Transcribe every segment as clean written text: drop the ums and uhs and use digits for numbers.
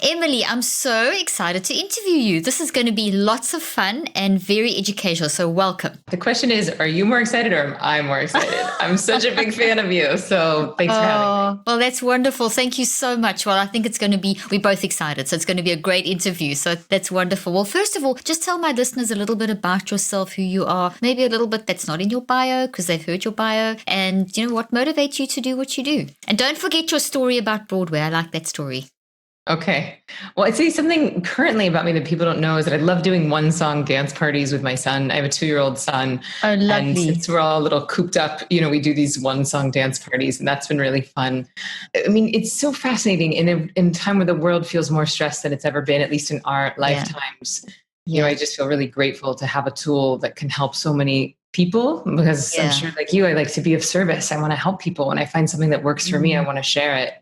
Emily, I'm so excited to interview you. This is going to be lots of fun and very educational. So welcome. The question is, are you more excited or am I more excited? I'm such a big fan of you. So thanks for having me. Well, that's wonderful. Thank you so much. Well, I think it's going to be, we're both excited. So it's going to be a great interview. So that's wonderful. Well, first of all, just tell my listeners a little bit about yourself, who you are, maybe a little bit that's not in your bio because they've heard your bio, and what motivates you to do what you do. And don't forget your story about Broadway. I like that story. Okay. Well, I'd say something currently about me that people don't know is that I love doing one-song dance parties with my son. I have a 2-year-old son. Oh, lovely. And since we're all a little cooped up, we do these one-song dance parties, and that's been really fun. I mean, it's so fascinating in a time where the world feels more stressed than it's ever been, at least in our lifetimes. Yeah. I just feel really grateful to have a tool that can help so many people, because I'm sure like you, I like to be of service. I want to help people. When I find something that works for me, I want to share it.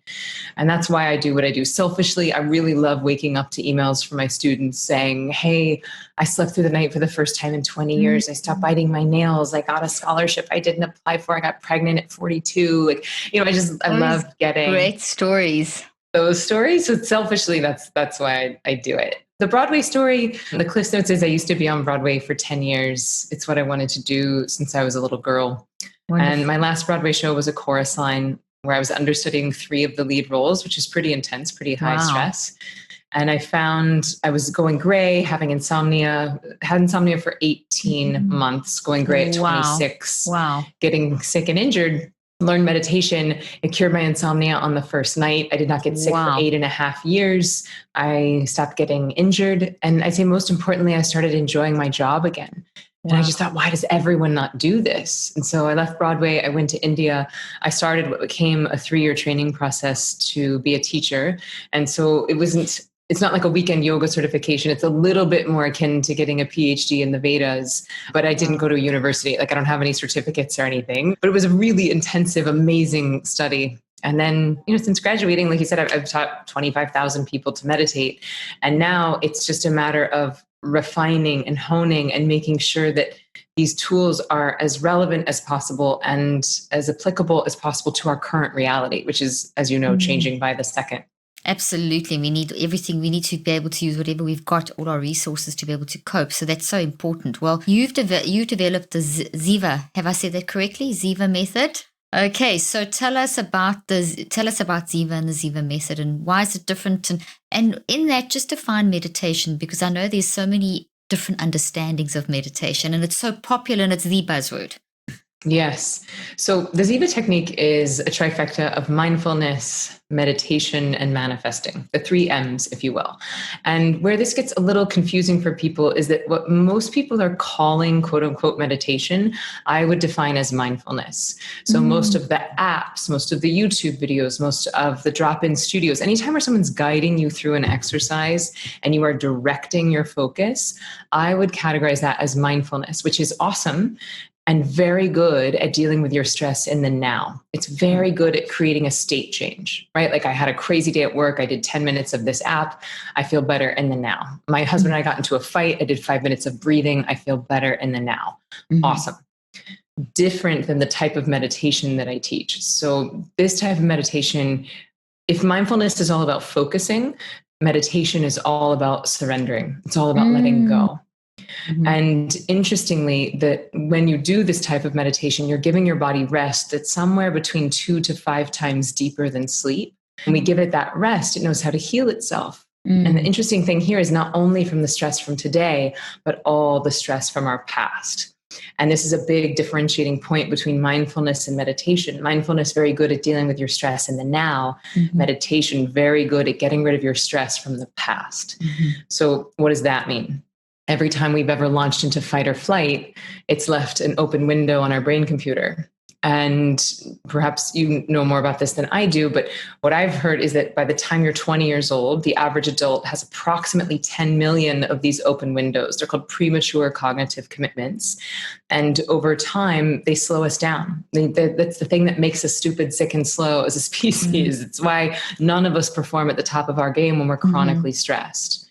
And that's why I do what I do. Selfishly, I really love waking up to emails from my students saying, hey, I slept through the night for the first time in 20 years. I stopped biting my nails. I got a scholarship I didn't apply for. I got pregnant at 42. I love getting great stories. Those stories. So selfishly, that's why I do it. The Broadway story, the Cliff Notes is I used to be on Broadway for 10 years. It's what I wanted to do since I was a little girl. Wonderful. And my last Broadway show was a chorus line where I was understudying 3 of the lead roles, which is pretty intense, pretty high stress. And I found I was going gray, having insomnia, had insomnia for 18 months, going gray at 26, getting sick and injured. Learned meditation. It cured my insomnia on the first night. I did not get sick for 8.5 years. I stopped getting injured. And I'd say most importantly, I started enjoying my job again. And I just thought, why does everyone not do this? And so I left Broadway. I went to India. I started what became a 3-year training process to be a teacher. And so it's not like a weekend yoga certification. It's a little bit more akin to getting a PhD in the Vedas, but I didn't go to a university. Like I don't have any certificates or anything, but it was a really intensive, amazing study. And then, since graduating, like you said, I've taught 25,000 people to meditate. And now it's just a matter of refining and honing and making sure that these tools are as relevant as possible and as applicable as possible to our current reality, which is, as you know, changing by the second. Absolutely. We need everything. We need to be able to use whatever we've got, all our resources to be able to cope. So that's so important. Well, you've developed the Ziva. Have I said that correctly? Ziva method? Okay. So tell us about Ziva and the Ziva method and why is it different? And in that, just define meditation, because I know there's so many different understandings of meditation and it's so popular and it's the buzzword. Yes. So the Ziva technique is a trifecta of mindfulness, meditation, and manifesting, the 3 M's, if you will. And where this gets a little confusing for people is that what most people are calling quote unquote meditation, I would define as mindfulness. So most of the apps, most of the YouTube videos, most of the drop-in studios, anytime where someone's guiding you through an exercise and you are directing your focus, I would categorize that as mindfulness, which is awesome and very good at dealing with your stress in the now. It's very good at creating a state change, right? Like I had a crazy day at work. I did 10 minutes of this app. I feel better in the now. My husband and I got into a fight. I did 5 minutes of breathing. I feel better in the now. Awesome. Different than the type of meditation that I teach. So this type of meditation, if mindfulness is all about focusing, meditation is all about surrendering. It's all about letting go. And interestingly, that when you do this type of meditation, you're giving your body rest that's somewhere between 2 to 5 times deeper than sleep. When we give it that rest, it knows how to heal itself. And the interesting thing here is not only from the stress from today, but all the stress from our past. And this is a big differentiating point between mindfulness and meditation. Mindfulness, very good at dealing with your stress in the now. Meditation, very good at getting rid of your stress from the past. So what does that mean? Every time we've ever launched into fight or flight, it's left an open window on our brain computer. And perhaps you know more about this than I do, but what I've heard is that by the time you're 20 years old, the average adult has approximately 10 million of these open windows. They're called premature cognitive commitments. And over time, they slow us down. That's the thing that makes us stupid, sick, and slow as a species. It's why none of us perform at the top of our game when we're chronically stressed.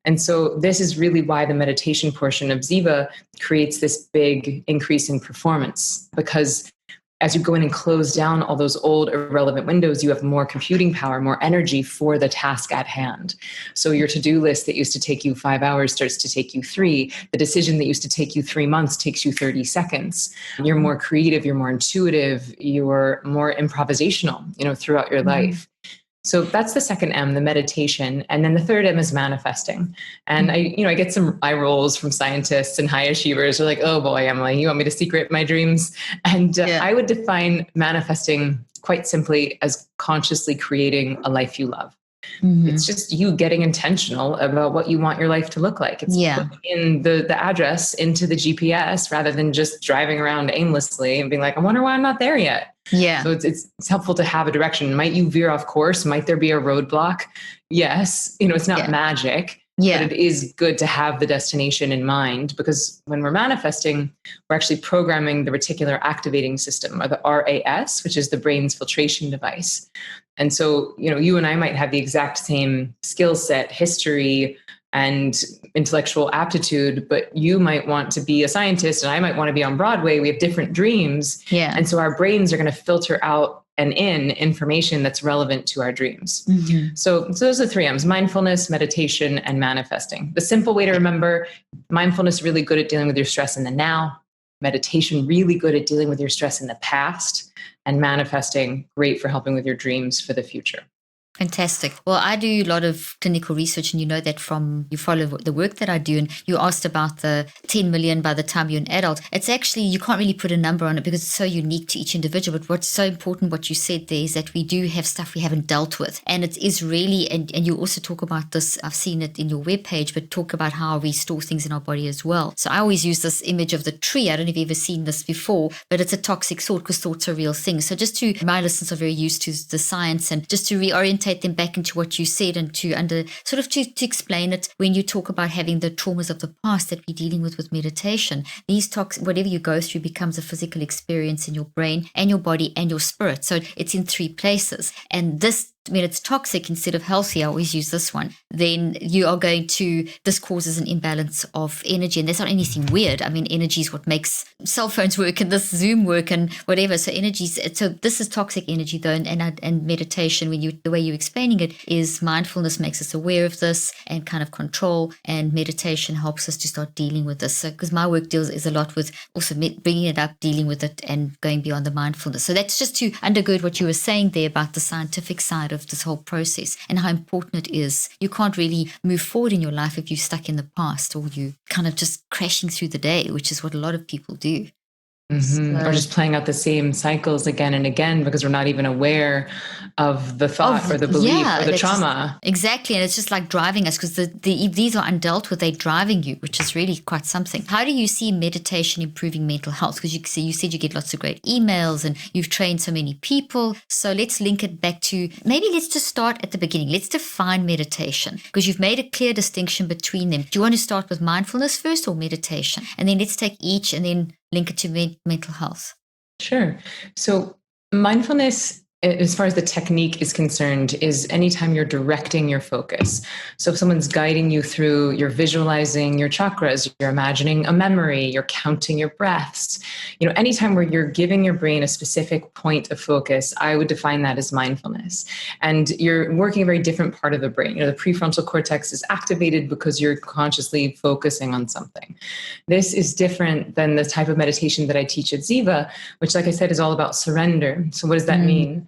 And so this is really why the meditation portion of Ziva creates this big increase in performance, because as you go in and close down all those old irrelevant windows, you have more computing power, more energy for the task at hand. So your to-do list that used to take you 5 hours starts to take you 3. The decision that used to take you 3 months takes you 30 seconds. You're more creative, you're more intuitive, you're more improvisational, throughout your life. So that's the second M, the meditation. And then the third M is manifesting. And I get some eye rolls from scientists and high achievers who are like, oh boy, Emily, you want me to secret my dreams? And I would define manifesting quite simply as consciously creating a life you love. It's just you getting intentional about what you want your life to look like. It's putting in the address into the GPS rather than just driving around aimlessly and being like, I wonder why I'm not there yet. Yeah. So it's helpful to have a direction. Might you veer off course? Might there be a roadblock? Yes. It's not magic, but it is good to have the destination in mind, because when we're manifesting, we're actually programming the reticular activating system, or the RAS, which is the brain's filtration device. And so, you and I might have the exact same skill set, history, and intellectual aptitude, but you might want to be a scientist and I might want to be on Broadway. We have different dreams. Yeah. And so our brains are going to filter out and in information that's relevant to our dreams. So those are the 3 M's: mindfulness, meditation, and manifesting. The simple way to remember: mindfulness, really good at dealing with your stress in the now; meditation, really good at dealing with your stress in the past; and manifesting, great for helping with your dreams for the future. Fantastic. Well, I do a lot of clinical research, and you know that from you follow the work that I do. And you asked about the 10 million by the time you're an adult. It's actually, you can't really put a number on it because it's so unique to each individual. But what's so important, what you said there, is that we do have stuff we haven't dealt with. And it is really, and you also talk about this, I've seen it in your webpage, but talk about how we store things in our body as well. So I always use this image of the tree. I don't know if you've ever seen this before, but it's a toxic thought, because thoughts are real things. So just to, my listeners are very used to the science, and just to reorient them back into what you said, and to explain it, when you talk about having the traumas of the past that we're dealing with meditation, these whatever you go through becomes a physical experience in your brain and your body and your spirit. So it's in 3 places. And this, when it's toxic instead of healthy, I always use this one, then you are going to, this causes an imbalance of energy. And that's not anything weird. I mean, energy is what makes cell phones work and this Zoom work and whatever. So this is toxic energy though. And meditation, the way you're explaining it, is mindfulness makes us aware of this and kind of control, and meditation helps us to start dealing with this. So, because my work is a lot with also bringing it up, dealing with it, and going beyond the mindfulness. So that's just to undergird what you were saying there about the scientific side of this whole process and how important it is. You can't really move forward in your life if you're stuck in the past, or you kind of just crashing through the day, which is what a lot of people do. Or just playing out the same cycles again and again because we're not even aware of the thought or the belief or the trauma. Exactly. And it's just like driving us, because these are undealt with, they're driving you, which is really quite something. How do you see meditation improving mental health? Because you said you get lots of great emails and you've trained so many people. So let's link it back to, maybe let's just start at the beginning. Let's define meditation, because you've made a clear distinction between them. Do you want to start with mindfulness first or meditation? And then let's take each and then link it to mental health. Sure. So mindfulness, as far as the technique is concerned, is anytime you're directing your focus. So if someone's guiding you through, you're visualizing your chakras, you're imagining a memory, you're counting your breaths, anytime where you're giving your brain a specific point of focus, I would define that as mindfulness. And you're working a very different part of the brain. The prefrontal cortex is activated because you're consciously focusing on something. This is different than the type of meditation that I teach at Ziva, which, like I said, is all about surrender. So what does that mean?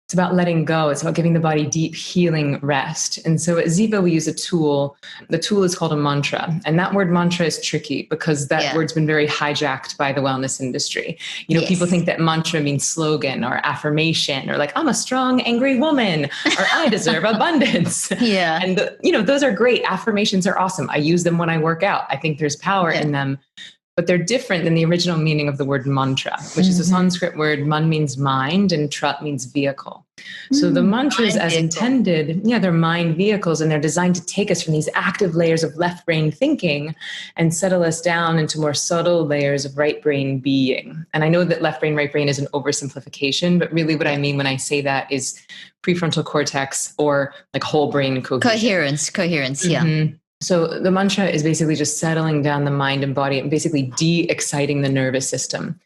It's about letting go. It's about giving the body deep healing rest. And so at Ziva, we use a tool. The tool is called a mantra. And that word mantra is tricky because that word's been very hijacked by the wellness industry. People think that mantra means slogan or affirmation, or like, I'm a strong, angry woman, or I deserve abundance. And those are great. Affirmations are awesome. I use them when I work out. I think there's power in them. But they're different than the original meaning of the word mantra, which is a Sanskrit word. Man means mind and trat means vehicle. So the mantras as intended, they're mind vehicles, and they're designed to take us from these active layers of left brain thinking and settle us down into more subtle layers of right brain being. And I know that left brain, right brain is an oversimplification, but really what I mean when I say that is prefrontal cortex, or like whole brain cohesion. Coherence, So the mantra is basically just settling down the mind and body and basically de-exciting the nervous system.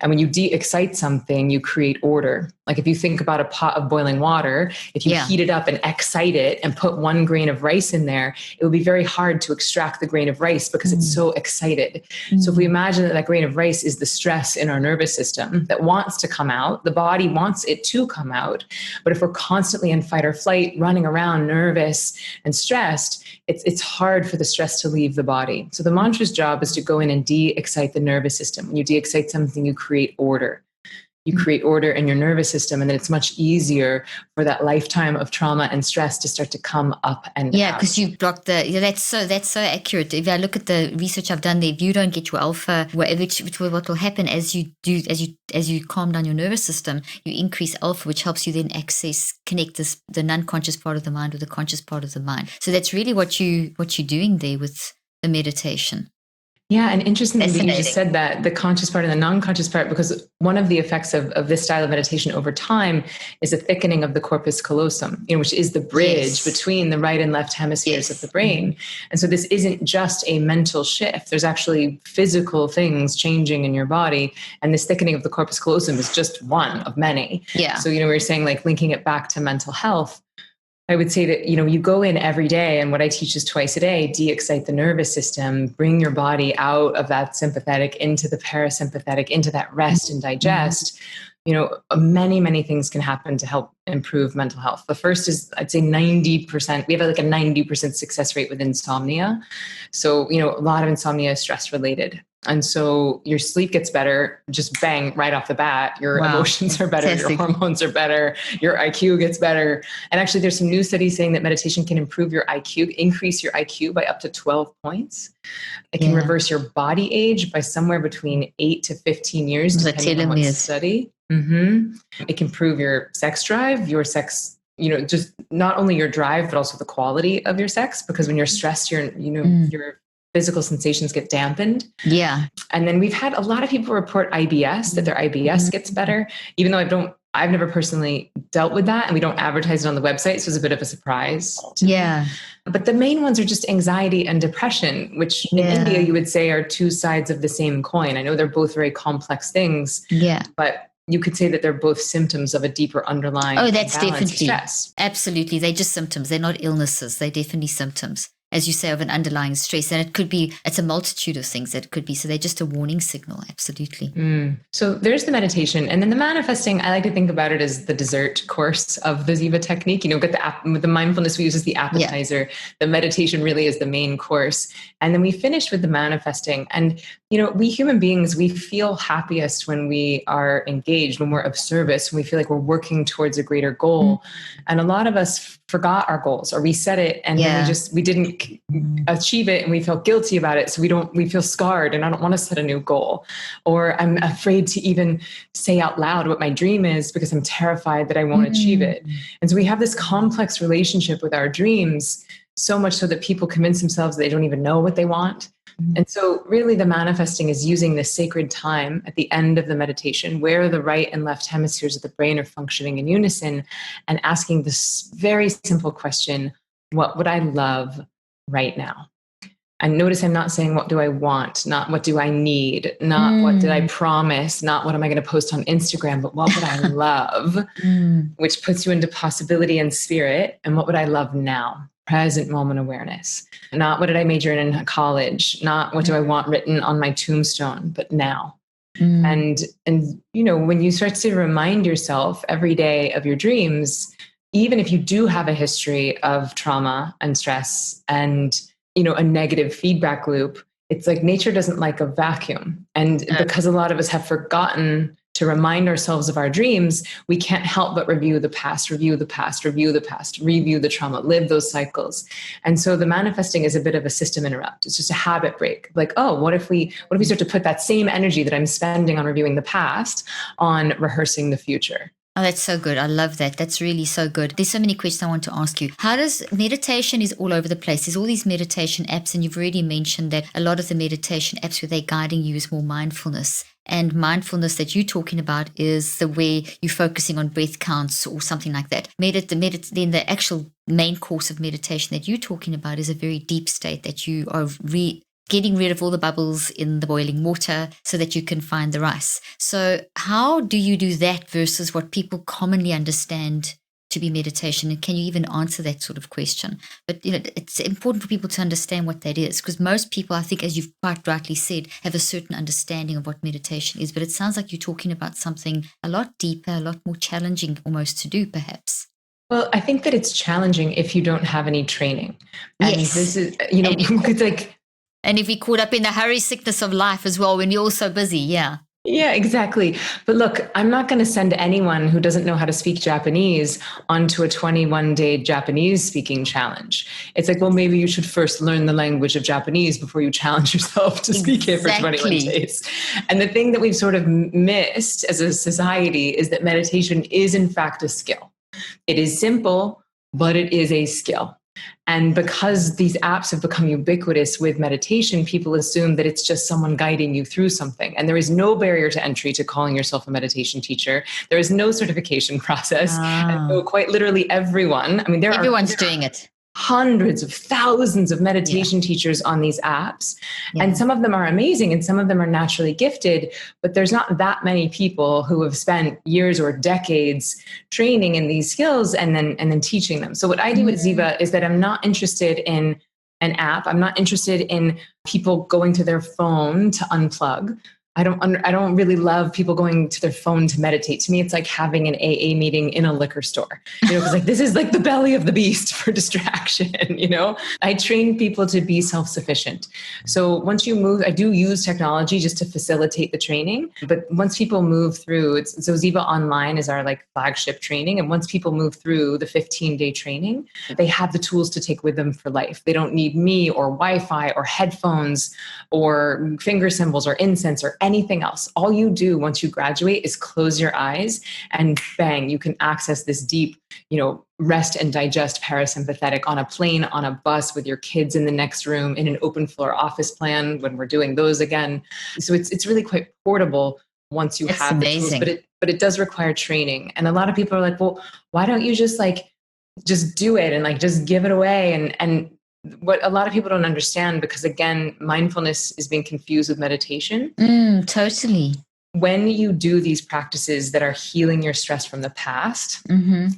And when you de-excite something, you create order. Like if you think about a pot of boiling water, if you heat it up and excite it and put 1 grain of rice in there, it will be very hard to extract the grain of rice because it's so excited. So if we imagine that grain of rice is the stress in our nervous system that wants to come out, the body wants it to come out. But if we're constantly in fight or flight, running around nervous and stressed, it's hard for the stress to leave the body. So the mantra's job is to go in and de-excite the nervous system. When you de-excite something, you create order. You create order in your nervous system, and then it's much easier for that lifetime of trauma and stress to start to come up and out. Because you block that's so accurate. If I look at the research I've done there, if you don't get your alpha, what will happen as you calm down your nervous system, you increase alpha, which helps you then connect the non-conscious part of the mind with the conscious part of the mind. So that's really what you're doing there with the meditation. Yeah, and interesting that you just said that, the conscious part and the non-conscious part, because one of the effects of this style of meditation over time is a thickening of the corpus callosum, which is the bridge between the right and left hemispheres of the brain. And so this isn't just a mental shift. There's actually physical things changing in your body. And this thickening of the corpus callosum is just one of many. Yeah. So, we were saying like linking it back to mental health. I would say that, you go in every day, and what I teach is twice a day, de-excite the nervous system, bring your body out of that sympathetic into the parasympathetic, into that rest and digest. Many, many things can happen to help improve mental health. The first is, I'd say 90%, we have like a 90% success rate with insomnia. So, a lot of insomnia is stress related. And so your sleep gets better, just bang, right off the bat. Your emotions are better, your hormones are better, your IQ gets better. And actually there's some new studies saying that meditation can improve your IQ, increase your IQ by up to 12 points. It can reverse your body age by somewhere between 8 to 15 years, depending on what study. It can improve your sex drive, just not only your drive, but also the quality of your sex, because when you're stressed, your physical sensations get dampened. Yeah. And then we've had a lot of people report IBS, that their IBS gets better, even though I've never personally dealt with that, and we don't advertise it on the website. So it's a bit of a surprise to me. But the main ones are just anxiety and depression, which in India you would say are two sides of the same coin. I know they're both very complex things, but you could say that they're both symptoms of a deeper underlying that's definitely stress. Absolutely. They're just symptoms. They're not illnesses. They're definitely symptoms, as you say, of an underlying stress. And it's a multitude of things that it could be. So they're just a warning signal. Absolutely. So there's the meditation. And then the manifesting, I like to think about it as the dessert course of the Ziva technique. With the mindfulness we use as the appetizer. The meditation really is the main course. And then we finish with the manifesting. And, we human beings, we feel happiest when we are engaged, when we're of service, when we feel like we're working towards a greater goal. And a lot of us forgot our goals, or we set it and then we didn't achieve it, and we felt guilty about it. So we feel scarred, and I don't want to set a new goal, or I'm afraid to even say out loud what my dream is because I'm terrified that I won't achieve it. And so we have this complex relationship with our dreams, so much so that people convince themselves they don't even know what they want. And so really the manifesting is using this sacred time at the end of the meditation, where the right and left hemispheres of the brain are functioning in unison, and asking this very simple question: what would I love right now? And notice I'm not saying what do I want, not what do I need, not what did I promise, not what am I going to post on Instagram, but what would I love, which puts you into possibility and spirit. And what would I love now? Present moment awareness. Not what did I major in college, not what do I want written on my tombstone, but now. And when you start to remind yourself every day of your dreams, even if you do have a history of trauma and stress and a negative feedback loop, it's like nature doesn't like a vacuum. And because a lot of us have forgotten to remind ourselves of our dreams, we can't help but review the past, review the trauma, live those cycles. And so the manifesting is a bit of a system interrupt. It's just a habit break. Like, what if we start to put that same energy that I'm spending on reviewing the past on rehearsing the future? Oh, that's so good. I love that. That's really so good. There's so many questions I want to ask you. How does meditation is all over the place? There's all these meditation apps, and you've already mentioned that a lot of the meditation apps where they're guiding you is more mindfulness. And mindfulness that you're talking about is the way you're focusing on breath counts or something like that. Then the actual main course of meditation that you're talking about is a very deep state that you are getting rid of all the bubbles in the boiling water so that you can find the rice. So how do you do that versus what people commonly understand to be meditation? And can you even answer that sort of question? But it's important for people to understand what that is, because most people, I think, as you've quite rightly said, have a certain understanding of what meditation is. But it sounds like you're talking about something a lot deeper, a lot more challenging almost to do, perhaps. Well, I think that it's challenging if you don't have any training. And yes. This is, it's like, and if you're caught up in the hurry sickness of life as well, when you're all so busy, yeah. Yeah, exactly. But look, I'm not going to send anyone who doesn't know how to speak Japanese onto a 21-day Japanese speaking challenge. It's like, well, maybe you should first learn the language of Japanese before you challenge yourself to speak it for 21 days. And the thing that we've sort of missed as a society is that meditation is in fact a skill. It is simple, but it is a skill. And because these apps have become ubiquitous with meditation, people assume that it's just someone guiding you through something. And there is no barrier to entry to calling yourself a meditation teacher. There is no certification process. And so quite literally everyone, everyone's doing it. Hundreds of thousands of meditation teachers on these apps. Yeah. And some of them are amazing and some of them are naturally gifted, but there's not that many people who have spent years or decades training in these skills and then teaching them. So what I do with Ziva is that I'm not interested in an app. I'm not interested in people going to their phone to unplug. I don't really love people going to their phone to meditate. To me, it's like having an AA meeting in a liquor store, because like this is like the belly of the beast for distraction. I train people to be self-sufficient. So once you move, I do use technology just to facilitate the training. But once people move through, so Ziva Online is our like flagship training. And once people move through the 15-day training, they have the tools to take with them for life. They don't need me or Wi-Fi or headphones or finger symbols or incense or anything else. All you do once you graduate is close your eyes and bang, you can access this deep, rest and digest parasympathetic on a plane, on a bus, with your kids in the next room, in an open floor office plan when we're doing those again. So it's really quite portable once you have the tools, but it does require training. And a lot of people are like, well, why don't you just do it and just give it away? And what a lot of people don't understand, because again, mindfulness is being confused with meditation. Totally. When you do these practices that are healing your stress from the past,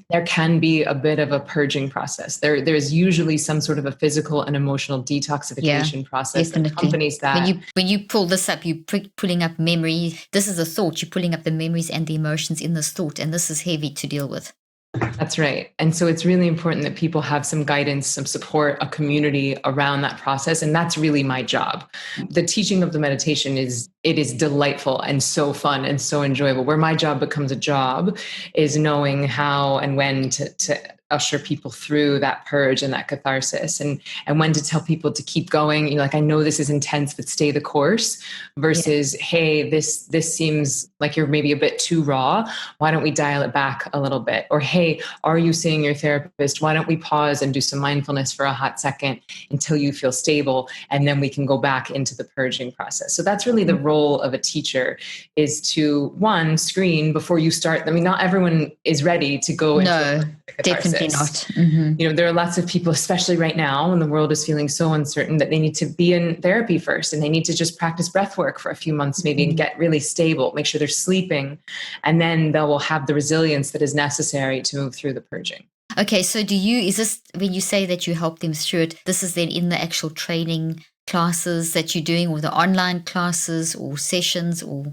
there can be a bit of a purging process. There's usually some sort of a physical and emotional detoxification process that accompanies that. When you pull this up, you're pulling up memory. This is a thought. You're pulling up the memories and the emotions in this thought, and this is heavy to deal with. That's right. And so it's really important that people have some guidance, some support, a community around that process. And that's really my job. The teaching of the meditation is delightful and so fun and so enjoyable. Where my job becomes a job is knowing how and when to usher people through that purge and that catharsis, and when to tell people to keep going. I know this is intense, but stay the course, versus, hey, this seems like you're maybe a bit too raw. Why don't we dial it back a little bit? Or, hey, are you seeing your therapist? Why don't we pause and do some mindfulness for a hot second until you feel stable? And then we can go back into the purging process. So that's really the role of a teacher, is to, one, screen before you start. Not everyone is ready to go into catharsis. Definitely not. There are lots of people, especially right now when the world is feeling so uncertain, that they need to be in therapy first, and they need to just practice breath work for a few months maybe and get really stable, make sure they're sleeping, and then they will have the resilience that is necessary to move through the purging. Okay, so is this, when you say that you help them through it, this is then in the actual training classes that you're doing, or the online classes or sessions, or?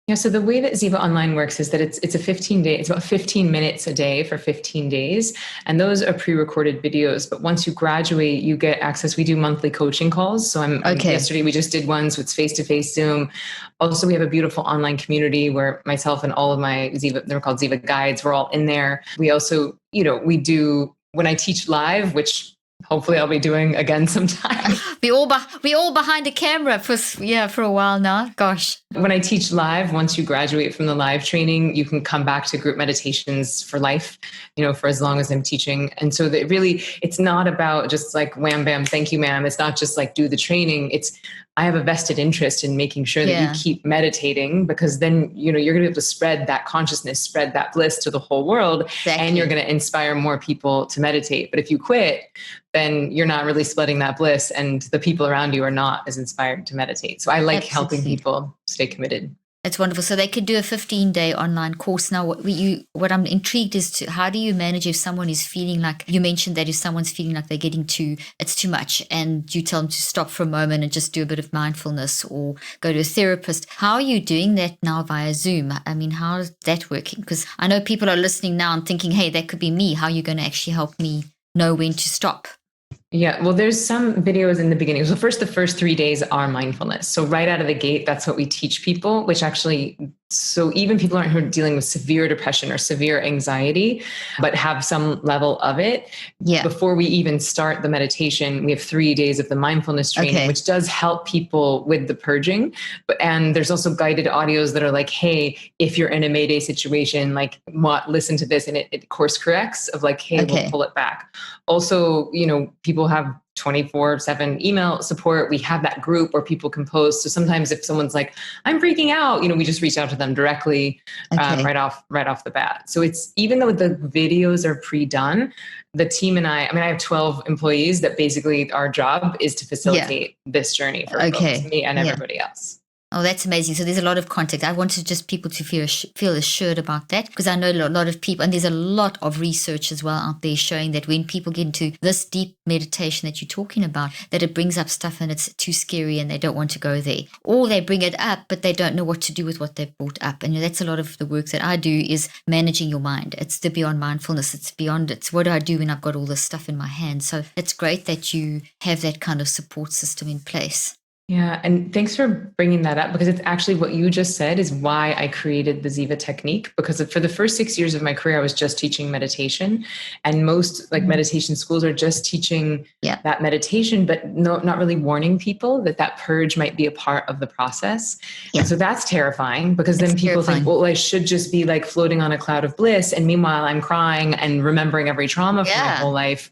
Yeah, so the way that Ziva Online works is that it's a 15-day, it's about 15 minutes a day for 15 days. And those are pre-recorded videos. But once you graduate, you get access. We do monthly coaching calls. So yesterday we just did one, so it's face-to-face Zoom. Also, we have a beautiful online community where myself and all of my Ziva, they're called Ziva guides, we're all in there. We also, we do, when I teach live, which hopefully I'll be doing again sometime. We all behind a camera for a while now. Gosh. When I teach live, once you graduate from the live training, you can come back to group meditations for life, for as long as I'm teaching. And so that really, it's not about just like wham, bam, thank you, ma'am. It's not just like do the training. I have a vested interest in making sure that you keep meditating, because then, you're going to be able to spread that consciousness, spread that bliss to the whole world. Exactly. And you're going to inspire more people to meditate. But if you quit, then you're not really spreading that bliss, and the people around you are not as inspired to meditate. So I like helping people stay committed. It's wonderful. So they could do a 15-day online course. Now, what I'm intrigued is how do you manage if someone is feeling like, you mentioned that if someone's feeling like they're it's too much, and you tell them to stop for a moment and just do a bit of mindfulness or go to a therapist. How are you doing that now via Zoom? I mean, how is that working? Because I know people are listening now and thinking, hey, that could be me. How are you going to actually help me know when to stop? Yeah, well, there's some videos in the beginning. So the first 3 days are mindfulness. So right out of the gate, that's what we teach people, which actually, so even people who are dealing with severe depression or severe anxiety, but have some level of it, before we even start the meditation, we have 3 days of the mindfulness training, which does help people with the purging. And there's also guided audios that are like, hey, if you're in a Mayday situation, like listen to this, and it course corrects of like, hey, we'll pull it back. Also, people have 24/7 email support. We have that group where people can post. So sometimes if someone's like, I'm freaking out, we just reach out to them directly right off the bat. So it's, even though the videos are pre-done, the team and I have 12 employees that basically our job is to facilitate this journey for folks, me and everybody else. Oh, that's amazing. So there's a lot of context. I wanted just people to feel assured about that, because I know a lot of people, and there's a lot of research as well out there showing that when people get into this deep meditation that you're talking about, that it brings up stuff and it's too scary and they don't want to go there. Or they bring it up, but they don't know what to do with what they've brought up. And that's a lot of the work that I do, is managing your mind. It's the beyond mindfulness. It's what do I do when I've got all this stuff in my hand? So it's great that you have that kind of support system in place. Yeah. And thanks for bringing that up, because it's actually what you just said is why I created the Ziva technique. Because for the first 6 years of my career, I was just teaching meditation, and most meditation schools are just teaching that meditation, but not really warning people that purge might be a part of the process. Yeah. And so that's terrifying, because then people think, well, I should just be like floating on a cloud of bliss. And meanwhile, I'm crying and remembering every trauma from my whole life.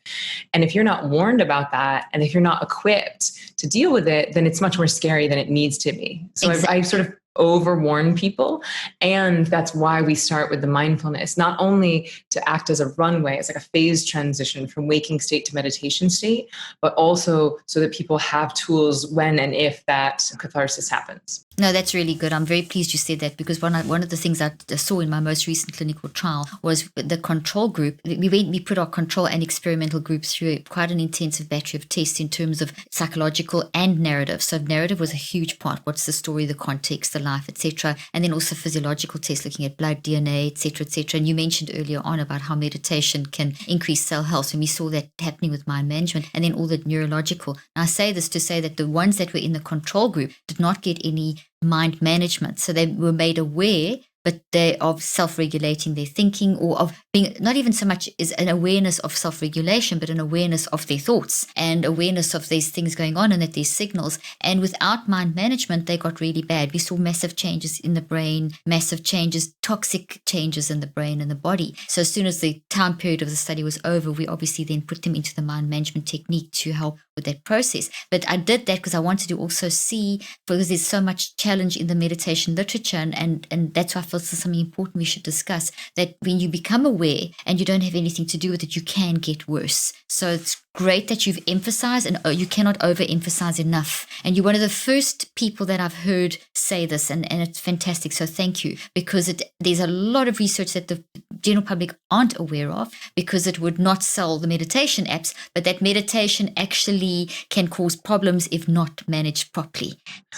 And if you're not warned about that, and if you're not equipped to deal with it, then it's much more scary than it needs to be. So I sort of overwarn people. And that's why we start with the mindfulness, not only to act as a runway, it's like a phase transition from waking state to meditation state, but also so that people have tools when and if that catharsis happens. No, that's really good. I'm very pleased you said that, because one of the things I saw in my most recent clinical trial was the control group. We put our control and experimental groups through quite an intensive battery of tests in terms of psychological and narrative. So narrative was a huge part. What's the story, the context, the life, etc. And then also physiological tests looking at blood, DNA, etc., etc. And you mentioned earlier on about how meditation can increase cell health, and we saw that happening with mind management, and then all the neurological. Now, I say this to say that the ones that were in the control group did not get any mind management. So they were made aware, but they of self-regulating their thinking, or of being, not even so much is an awareness of self-regulation, but an awareness of their thoughts and awareness of these things going on and that there's signals. And without mind management, they got really bad. We saw massive changes in the brain, massive changes, toxic changes in the brain and the body. So as soon as the time period of the study was over, we obviously then put them into the mind management technique to help with that process. But I did that because I wanted to also see, because there's so much challenge in the meditation literature, and that's why I felt it's something important we should discuss, that when you become aware and you don't have anything to do with it, you can get worse. So it's great that you've emphasized, and you cannot overemphasize enough. And you're one of the first people that I've heard say this, and it's fantastic. So thank you, because there's a lot of research that the general public aren't aware of, because it would not sell the meditation apps, but that meditation actually can cause problems if not managed properly.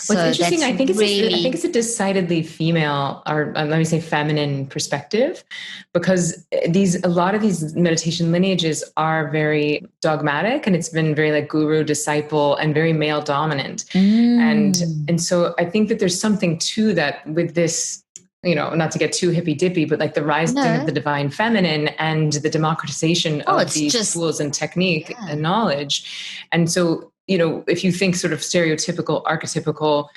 What's interesting, I think it's a decidedly female, or let me say feminine perspective, because a lot of these meditation lineages are very dogmatic, and it's been very like guru disciple and very male dominant. And so I think that there's something to that with this not to get too hippy dippy, but like the rising of the divine feminine and the democratization of these tools and technique and knowledge. And so, if you think sort of stereotypical, archetypical,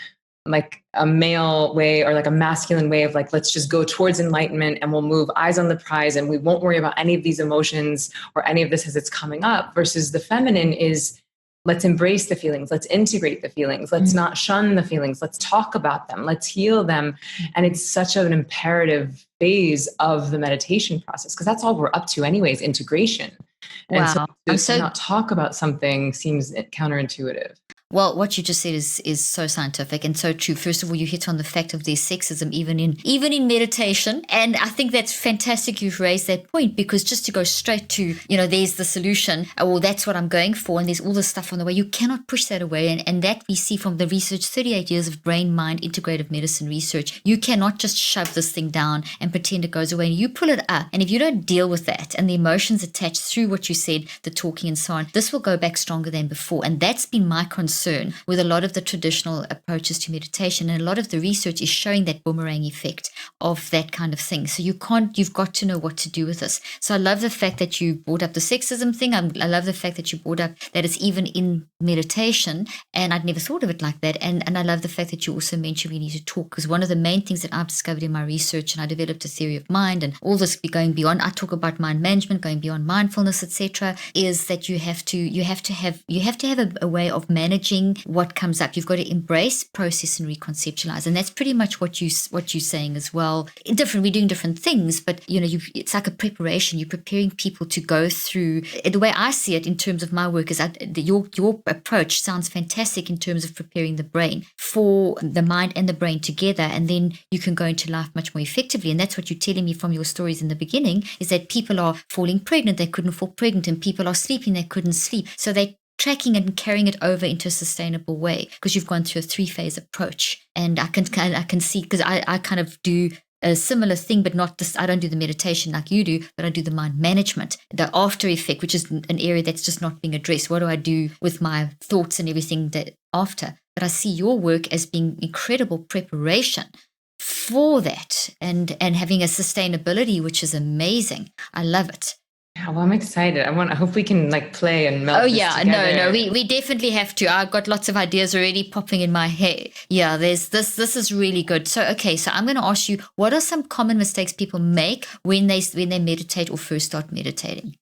like a male way or like a masculine way of like, let's just go towards enlightenment and we'll move eyes on the prize and we won't worry about any of these emotions or any of this as it's coming up, versus the feminine is, let's embrace the feelings. Let's integrate the feelings. Let's not shun the feelings. Let's talk about them. Let's heal them. And it's such an imperative phase of the meditation process, because that's all we're up to anyways, integration. And so to not talk about something seems counterintuitive. Well, what you just said is so scientific and so true. First of all, you hit on the fact of there's sexism even in meditation. And I think that's fantastic you've raised that point, because just to go straight to, there's the solution, well, that's what I'm going for, and there's all this stuff on the way, you cannot push that away. And that we see from the research, 38 years of brain, mind, integrative medicine research. You cannot just shove this thing down and pretend it goes away. And you pull it up. And if you don't deal with that and the emotions attached through what you said, the talking and so on, this will go back stronger than before. And that's been my concern with a lot of the traditional approaches to meditation, and a lot of the research is showing that boomerang effect of that kind of thing. So you've got to know what to do with this. So I love the fact that you brought up the sexism thing. I love the fact that you brought up that it's even in meditation, and I'd never thought of it like that. And I love the fact that you also mentioned we need to talk, because one of the main things that I've discovered in my research, and I developed a theory of mind and all this going beyond, I talk about mind management, going beyond mindfulness, etc., is that you have to have a way of managing what comes up. You've got to embrace, process, and reconceptualize, and that's pretty much what you're saying as well. We're doing different things, but it's like a preparation. You're preparing people to go through. The way I see it in terms of my work is that your approach sounds fantastic in terms of preparing the brain for the mind and the brain together, and then you can go into life much more effectively. And that's what you're telling me from your stories in the beginning, is that people are falling pregnant, they couldn't fall pregnant, and people are sleeping, they couldn't sleep. So they tracking and carrying it over into a sustainable way, because you've gone through a 3-phase approach. And I can see, because I kind of do a similar thing, but not this. I don't do the meditation like you do, but I do the mind management, the after effect, which is an area that's just not being addressed. What do I do with my thoughts and everything that after? But I see your work as being incredible preparation for that, and having a sustainability, which is amazing. I love it. Yeah, well, I'm excited. I hope we can like play and melt. Oh yeah, together. no, we definitely have to. I've got lots of ideas already popping in my head. Yeah, there's this is really good. So I'm going to ask you, what are some common mistakes people make when they meditate or first start meditating?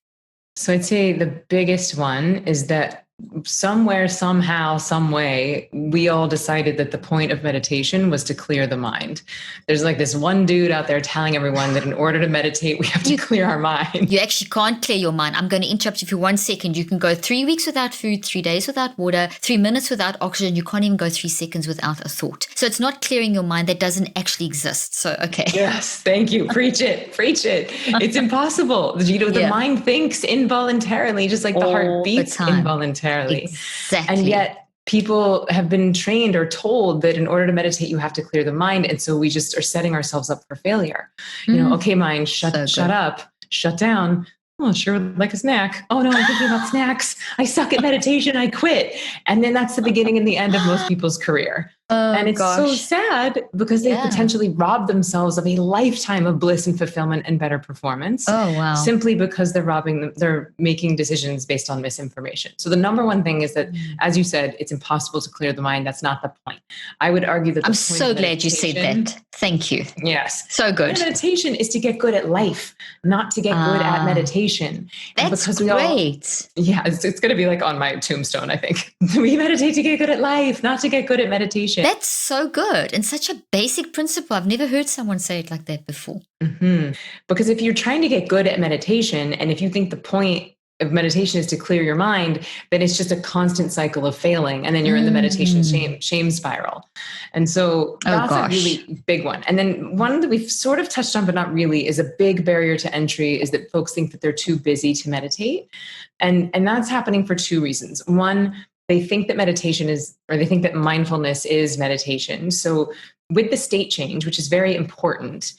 So I'd say the biggest one is that somewhere, somehow, some way, we all decided that the point of meditation was to clear the mind. There's like this one dude out there telling everyone that in order to meditate, we have to clear our mind. You actually can't clear your mind. I'm going to interrupt you for 1 second. You can go 3 weeks without food, 3 days without water, 3 minutes without oxygen. You can't even go 3 seconds without a thought. So it's not clearing your mind. That doesn't actually exist. So, okay. Yes, thank you. Preach it. It's impossible. The mind thinks involuntarily, just like the heart beats involuntarily. Exactly. And yet people have been trained or told that in order to meditate, you have to clear the mind. And so we just are setting ourselves up for failure. Okay, mind, shut up, shut down. Oh, sure would like a snack. Oh no, I'm thinking about snacks. I suck at meditation. I quit. And then that's the beginning and the end of most people's career. And it's so sad, because they potentially robbed themselves of a lifetime of bliss and fulfillment and better performance. Oh, wow. Simply because they're making decisions based on misinformation. So the number one thing is that, as you said, it's impossible to clear the mind. That's not the point. I would argue that I'm so glad you said that. Thank you. Yes. So good. Meditation is to get good at life, not to get good at meditation. That's great. It's going to be like on my tombstone, I think. We meditate to get good at life, not to get good at meditation. That's so good, and such a basic principle. I've never heard someone say it like that before. Mm-hmm. Because if you're trying to get good at meditation, and if you think the point of meditation is to clear your mind, then it's just a constant cycle of failing. And then you're in the meditation shame spiral. And so that's a really big one. And then one that we've sort of touched on, but not really, is a big barrier to entry, is that folks think that they're too busy to meditate. And that's happening for 2 reasons. One, they think that they think that mindfulness is meditation. So with the state change, which is very important,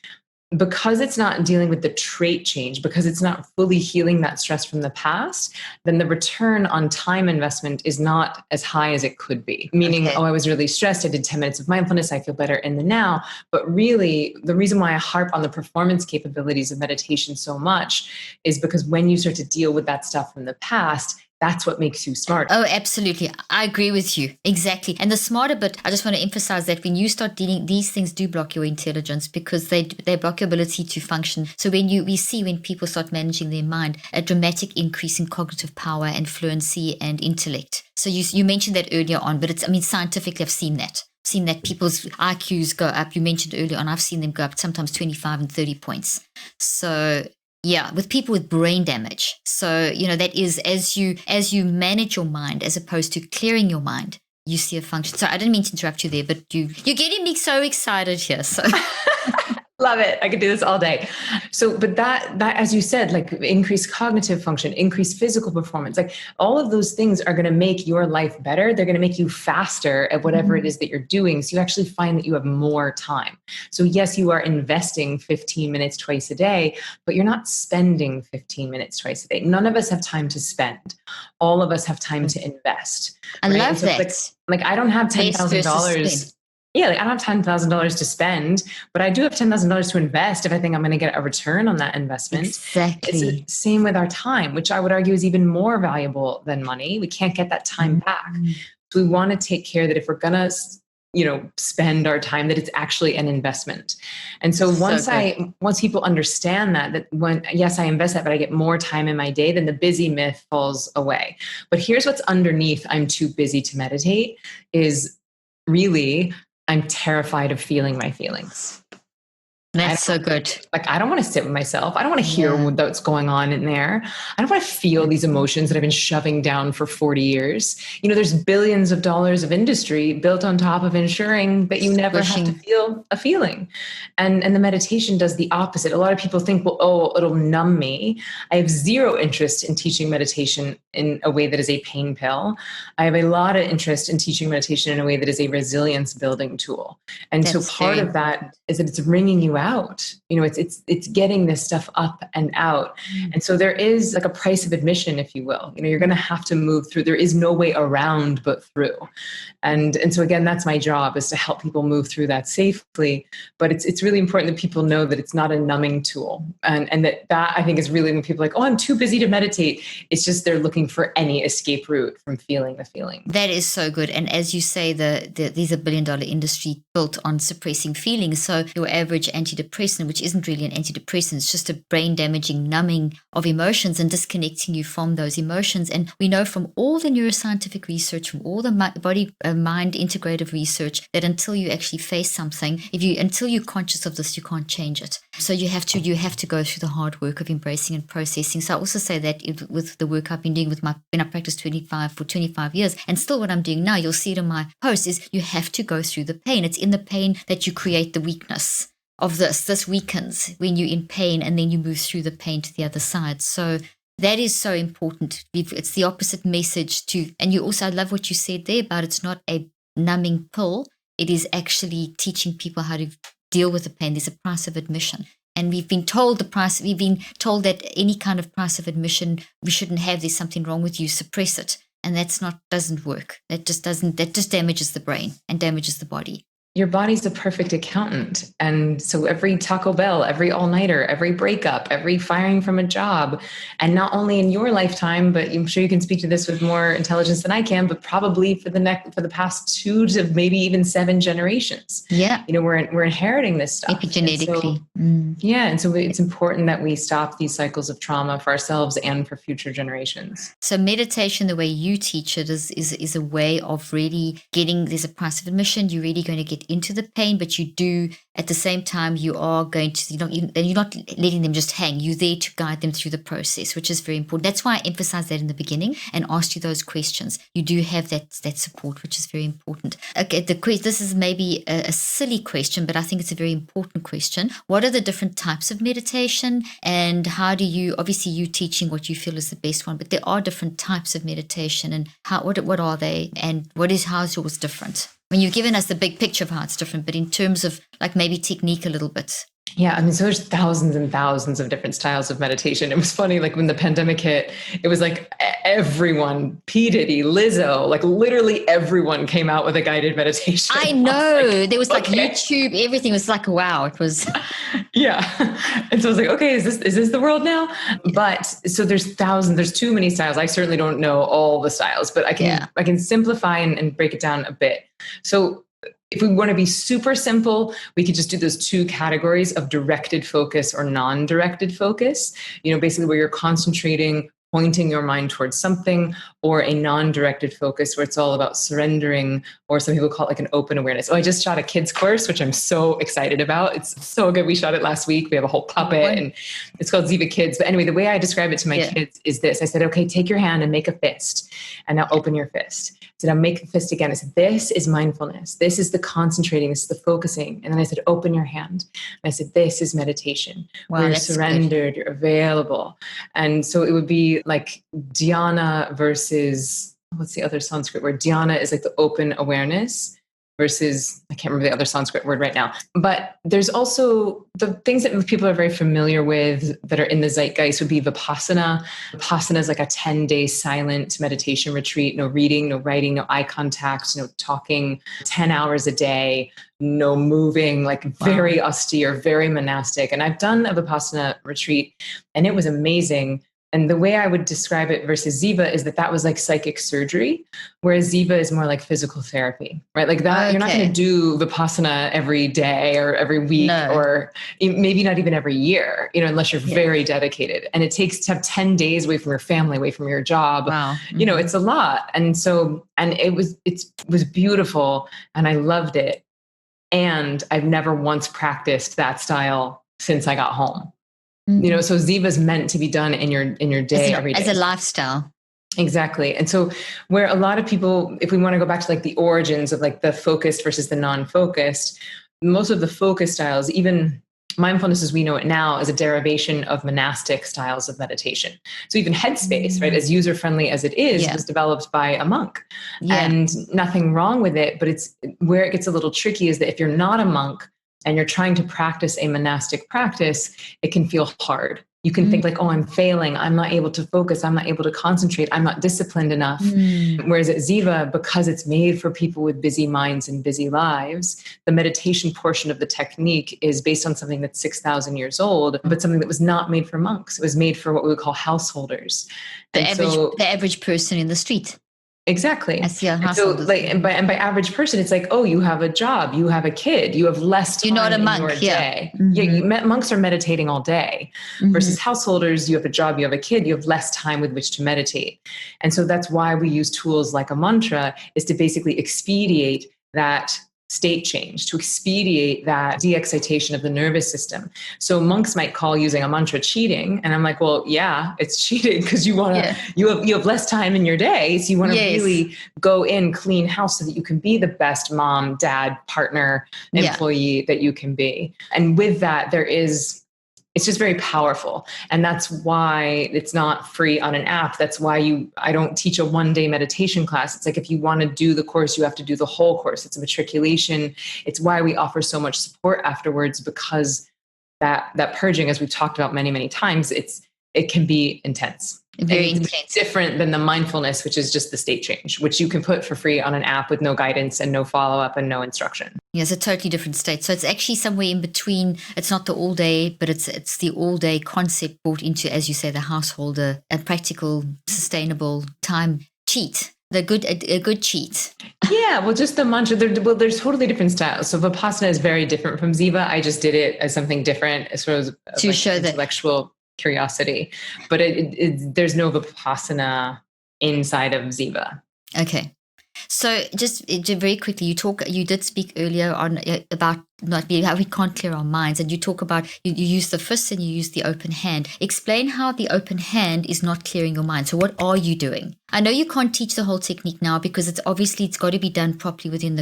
because it's not dealing with the trait change, because it's not fully healing that stress from the past, then the return on time investment is not as high as it could be. Meaning, Okay. I was really stressed. I did 10 minutes of mindfulness. I feel better in the now. But really, the reason why I harp on the performance capabilities of meditation so much is because when you start to deal with that stuff from the past, that's what makes you smarter. Oh, absolutely. I agree with you. Exactly. And the smarter bit, I just want to emphasize that when you start dealing, these things do block your intelligence because they block your ability to function. So we see when people start managing their mind, a dramatic increase in cognitive power and fluency and intellect. So you mentioned that earlier on, but scientifically I've seen that. Seen that people's IQs go up. You mentioned earlier on, I've seen them go up sometimes 25 and 30 points. So yeah, with people with brain damage. So, that is as you manage your mind as opposed to clearing your mind, you see a function. So I didn't mean to interrupt you there, but you're getting me so excited here. So Love it. I could do this all day. So, but that, as you said, like increased cognitive function, increased physical performance, like all of those things are going to make your life better. They're going to make you faster at whatever it is that you're doing. So you actually find that you have more time. So yes, you are investing 15 minutes twice a day, but you're not spending 15 minutes twice a day. None of us have time to spend. All of us have time to invest. I right? love So that. like I don't have $10,000. Yeah, like I don't have $10,000 to spend, but I do have $10,000 to invest if I think I'm going to get a return on that investment. Exactly. It's the same with our time, which I would argue is even more valuable than money. We can't get that time back. So we want to take care that if we're going to, spend our time, that it's actually an investment. And so once people understand that when, yes, I invest that, but I get more time in my day, then the busy myth falls away. But here's what's underneath I'm too busy to meditate is really, I'm terrified of feeling my feelings. That's so good. Like, I don't want to sit with myself. I don't want to hear what's going on in there. I don't want to feel these emotions that I've been shoving down for 40 years. There's billions of dollars of industry built on top of ensuring that you never have to feel a feeling. And the meditation does the opposite. A lot of people think, well, it'll numb me. I have zero interest in teaching meditation in a way that is a pain pill. I have a lot of interest in teaching meditation in a way that is a resilience building tool. And so part of that is that it's bringing you out. It's getting this stuff up and out. And so there is like a price of admission, if you will. You're going to have to move through. There is no way around but through. And so again, that's my job, is to help people move through that safely. But it's really important that people know that it's not a numbing tool. And that I think is really when people are like, oh, I'm too busy to meditate. It's just they're looking for any escape route from feeling the feeling. That is so good. And as you say, these are $1 billion industry built on suppressing feelings. So your average antidepressant, which isn't really an antidepressant, it's just a brain damaging numbing of emotions and disconnecting you from those emotions. And we know from all the neuroscientific research, from all the body mind integrative research, that until you actually face something, until you're conscious of this, you can't change it. So you have to go through the hard work of embracing and processing. So I also say that with the work I've been doing when I practiced for 25 years, and still what I'm doing now, you'll see it in my post, is you have to go through the pain. It's in the pain that you create the weakness of this. This weakens when you're in pain, and then you move through the pain to the other side. So that is so important. It's the opposite message and you also, I love what you said there about it's not a numbing pill. It is actually teaching people how to deal with the pain. There's a price of admission. And we've been told that any kind of price of admission we shouldn't have. There's something wrong with you, suppress it. And doesn't work. That just damages the brain and damages the body. Your body's the perfect accountant. And so every Taco Bell, every all-nighter, every breakup, every firing from a job, and not only in your lifetime, but I'm sure you can speak to this with more intelligence than I can, but probably for the past 2 to maybe even 7 generations. Yeah. We're inheriting this stuff. Epigenetically. And so it's important that we stop these cycles of trauma for ourselves and for future generations. So meditation, the way you teach it, is a way of really there's a price of admission. You're really going to get into the pain, but you do at the same time you're not letting them just hang. You're there to guide them through the process, which is very important. That's why I emphasized that in the beginning and asked you those questions. You do have that support, which is very important. Okay, this is maybe a silly question, but I think it's a very important question. What are the different types of meditation, and how do you, obviously you teaching what you feel is the best one, but there are different types of meditation, and what are they, and how's yours different? I mean, you've given us the big picture of how it's different, but in terms of like maybe technique a little bit, Yeah, I mean, so there's thousands and thousands of different styles of meditation. It was funny, like when the pandemic hit, it was like everyone, P. Diddy, Lizzo, like literally everyone came out with a guided meditation. I know. Like, There was like okay. YouTube, everything was like, wow, it was. Yeah. And so I was like, okay, is this the world now? But so there's too many styles. I certainly don't know all the styles, but I can simplify and break it down a bit. So if we want to be super simple, we could just do those two categories of directed focus or non-directed focus, basically where you're concentrating, pointing your mind towards something, or a non-directed focus where it's all about surrendering, or some people call it like an open awareness. Oh, I just shot a kids course, which I'm so excited about. It's so good. We shot it last week. We have a whole puppet and it's called Ziva Kids. But anyway, the way I describe it to my kids is this. I said, okay, take your hand and make a fist and now open your fist. I said, I'll make the fist again. I said, this is mindfulness. This is the concentrating. This is the focusing. And then I said, open your hand. And I said, this is meditation. Wow, where you're surrendered, good. You're available. And so it would be like dhyana versus, what's the other Sanskrit word? Dhyana is like the open awareness versus, I can't remember the other Sanskrit word right now. But there's also the things that people are very familiar with that are in the zeitgeist would be Vipassana. Vipassana is like a 10-day silent meditation retreat, no reading, no writing, no eye contact, no talking, 10 hours a day, no moving, like very austere, very monastic. And I've done a Vipassana retreat and it was amazing. And the way I would describe it versus Ziva is that was like psychic surgery, whereas Ziva is more like physical therapy, right? Like that, You're not going to do Vipassana every day or every week or maybe not even every year, unless you're very dedicated. And it takes to have 10 days away from your family, away from your job. Wow. It's a lot. And so, and it was beautiful and I loved it. And I've never once practiced that style since I got home. So Ziva is meant to be done in your day every day. As a lifestyle. Exactly. And so where a lot of people, if we want to go back to like the origins of like the focused versus the non-focused, most of the focused styles, even mindfulness as we know it now, is a derivation of monastic styles of meditation. So even Headspace, right, as user-friendly as it is, was developed by a monk. And nothing wrong with it, but it's where it gets a little tricky is that if you're not a monk, and you're trying to practice a monastic practice, it can feel hard. You can think like, oh, I'm failing. I'm not able to focus. I'm not able to concentrate. I'm not disciplined enough. Whereas at Ziva, because it's made for people with busy minds and busy lives, the meditation portion of the technique is based on something that's 6,000 years old, but something that was not made for monks. It was made for what we would call householders. The average person in the street. Exactly. And so like, by average person, it's like, oh, you have a job, you have a kid, you have less time. You're not a monk, in your day. Monks are meditating all day versus householders. You have a job, you have a kid, you have less time with which to meditate. And so that's why we use tools like a mantra, is to basically expedite that state change, to expedite that de-excitation of the nervous system. So monks might call using a mantra cheating. And I'm like, well, yeah, it's cheating because you want to, you have less time in your day. So you want to really go in clean house so that you can be the best mom, dad, partner, employee that you can be. And with that, it's just very powerful. And that's why it's not free on an app. That's why I don't teach a one-day meditation class. It's like, if you want to do the course, you have to do the whole course. It's a matriculation. It's why we offer so much support afterwards, because that purging, as we've talked about many, many times, it can be intense. Very intense. Different than the mindfulness, which is just the state change, which you can put for free on an app with no guidance and no follow-up and no instruction. Yeah, it's a totally different state. So it's actually somewhere in between. It's not the all day, but it's the all day concept brought into, as you say, the householder, a practical, sustainable time cheat. A good cheat. Yeah, well, just the mantra. There's totally different styles. So Vipassana is very different from Ziva. I just did it as something different, as sort of to show intellectual curiosity, but there's no Vipassana inside of Ziva. Okay. So just very quickly, you did speak earlier on about how we can't clear our minds, and you talk about you use the fist and you use the open hand. Explain how the open hand is not clearing your mind. So what are you doing? I know you can't teach the whole technique now because it's got to be done properly within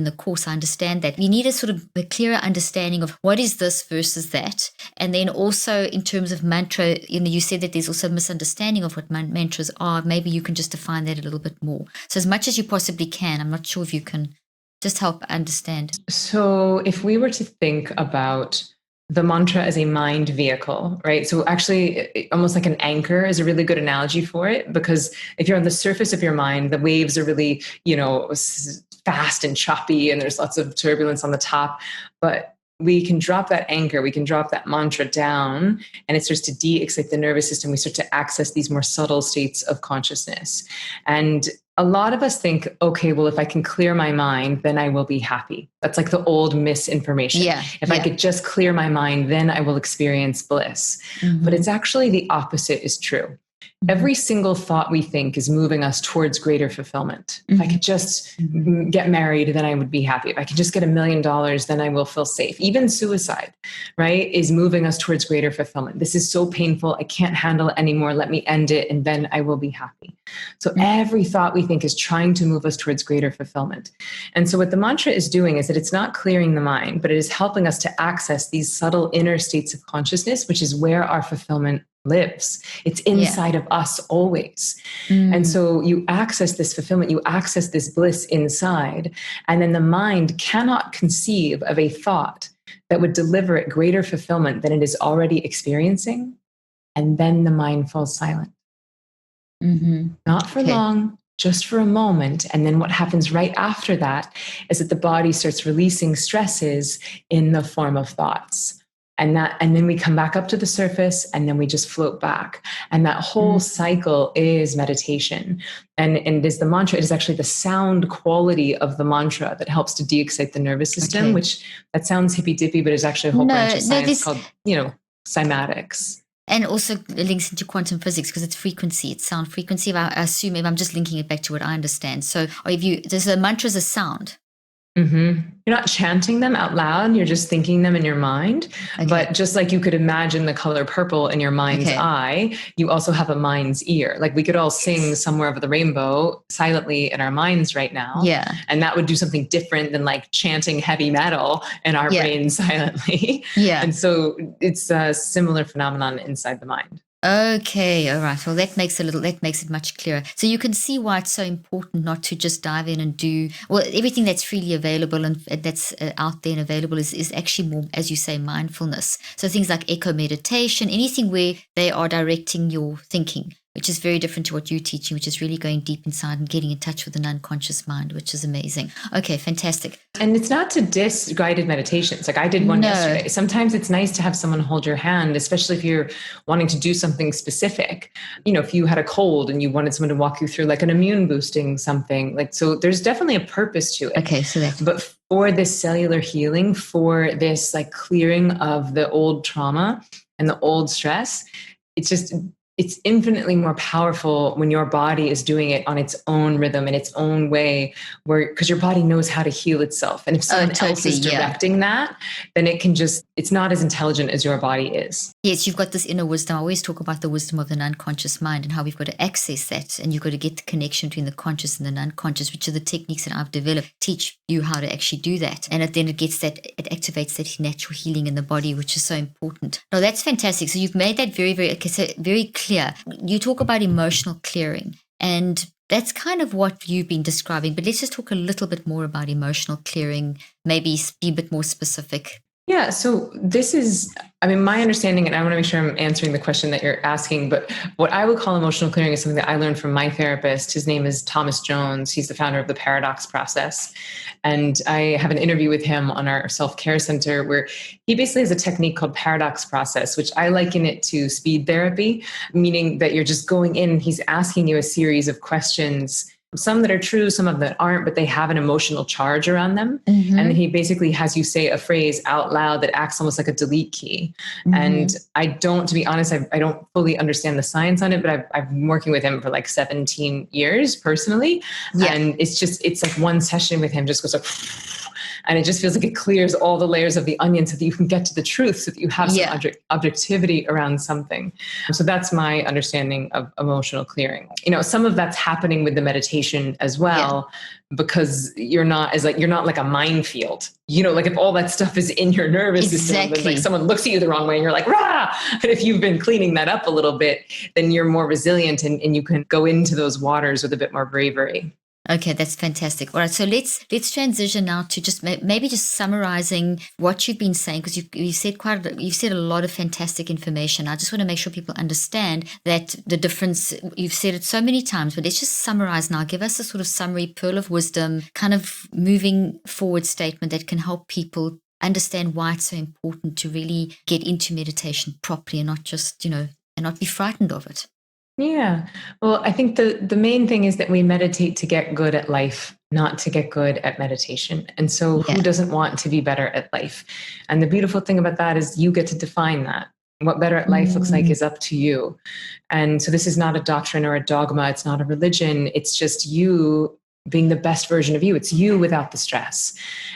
the course. I understand that. We need a sort of a clearer understanding of what is this versus that. And then also in terms of mantra, you said that there's also a misunderstanding of what mantras are. Maybe you can just define that a little bit more. So as much as you possibly can, I'm not sure if you can just help understand. So if we were to think about the mantra as a mind vehicle, right? So actually, almost like an anchor is a really good analogy for it, because if you're on the surface of your mind, the waves are really, fast and choppy, and there's lots of turbulence on the top. But we can drop that anchor, we can drop that mantra down, and it starts to de-excite the nervous system. We start to access these more subtle states of consciousness. And a lot of us think, okay, well, if I can clear my mind, then I will be happy. That's like the old misinformation. If I could just clear my mind, then I will experience bliss. But it's actually the opposite is true. Every single thought we think is moving us towards greater fulfillment. If I could just get married, then I would be happy. If I could just get $1 million, then I will feel safe. Even suicide, right, is moving us towards greater fulfillment. This is so painful. I can't handle it anymore. Let me end it, and then I will be happy. So every thought we think is trying to move us towards greater fulfillment. And so what the mantra is doing is that it's not clearing the mind, but it is helping us to access these subtle inner states of consciousness, which is where our fulfillment lives. It's inside of us always. And so you access this fulfillment, you access this bliss inside, and then the mind cannot conceive of a thought that would deliver it greater fulfillment than it is already experiencing. And then the mind falls silent. Not for long, just for a moment. And then what happens right after that is that the body starts releasing stresses in the form of thoughts. And then we come back up to the surface, and then we just float back. And that whole cycle is meditation. And it is the mantra. It is actually the sound quality of the mantra that helps to de-excite the nervous system, which that sounds hippy dippy, but is actually a whole branch of science called, cymatics. And also links into quantum physics, because it's frequency, it's sound frequency. I assume, if I'm just linking it back to what I understand. So there's a mantra as a sound. You're not chanting them out loud. You're just thinking them in your mind. But just like you could imagine the color purple in your mind's eye, you also have a mind's ear. Like we could all sing Somewhere Over the Rainbow silently in our minds right now. And that would do something different than like chanting heavy metal in our brains silently. And so it's a similar phenomenon inside the mind. Okay, all right. Well, that makes it much clearer. So you can see why it's so important not to just dive in and do, well, everything that's freely available and that's out there and available is actually more, as you say, mindfulness. So things like echo meditation, anything where they are directing your thinking, which is very different to what you're teaching, which is really going deep inside and getting in touch with an unconscious mind, which is amazing. Okay, fantastic. And it's not to diss guided meditations. Like I did one yesterday. Sometimes it's nice to have someone hold your hand, especially if you're wanting to do something specific. If you had a cold and you wanted someone to walk you through like an immune boosting something. So there's definitely a purpose to it. Okay, so that's... But for this cellular healing, for this like clearing of the old trauma and the old stress, it's infinitely more powerful when your body is doing it on its own rhythm, in its own way, because your body knows how to heal itself. And if someone else is directing that, then it's not as intelligent as your body is. Yes, you've got this inner wisdom. I always talk about the wisdom of the unconscious mind and how we've got to access that. And you've got to get the connection between the conscious and the unconscious, which are the techniques that I've developed, teach you how to actually do that. And then it activates that natural healing in the body, which is so important. No, that's fantastic. So you've made that very, very, very clear. You talk about emotional clearing, and that's kind of what you've been describing, but let's just talk a little bit more about emotional clearing, maybe be a bit more specific. Yeah, so this is, my understanding, and I want to make sure I'm answering the question that you're asking, but what I would call emotional clearing is something that I learned from my therapist. His name is Thomas Jones. He's the founder of the Paradox Process. And I have an interview with him on our self-care center where he basically has a technique called Paradox Process, which I liken it to speed therapy, meaning that you're just going in, he's asking you a series of questions, some that are true, some of them that aren't, but they have an emotional charge around them. And then he basically has you say a phrase out loud that acts almost like a delete key. And to be honest, I don't fully understand the science on it, but I've been working with him for like 17 years personally. And it's like one session with him just goes like, and it just feels like it clears all the layers of the onion so that you can get to the truth, so that you have some objectivity around something. So that's my understanding of emotional clearing. Some of that's happening with the meditation as well, because you're not like a minefield. Like if all that stuff is in your nervous system, then like someone looks at you the wrong way and you're like, rah! And if you've been cleaning that up a little bit, then you're more resilient and you can go into those waters with a bit more bravery. Okay, that's fantastic. All right, so let's transition now to just maybe just summarizing what you've been saying, because you said you've said a lot of fantastic information. I just want to make sure people understand that the difference. You've said it so many times, but let's just summarize now. Give us a sort of summary, pearl of wisdom, kind of moving forward statement that can help people understand why it's so important to really get into meditation properly and not just, and not be frightened of it. Yeah. Well, I think the main thing is that we meditate to get good at life, not to get good at meditation. And so who doesn't want to be better at life? And the beautiful thing about that is you get to define that. What better at life looks like is up to you. And so this is not a doctrine or a dogma. It's not a religion. It's just you being the best version of you. It's you without the stress.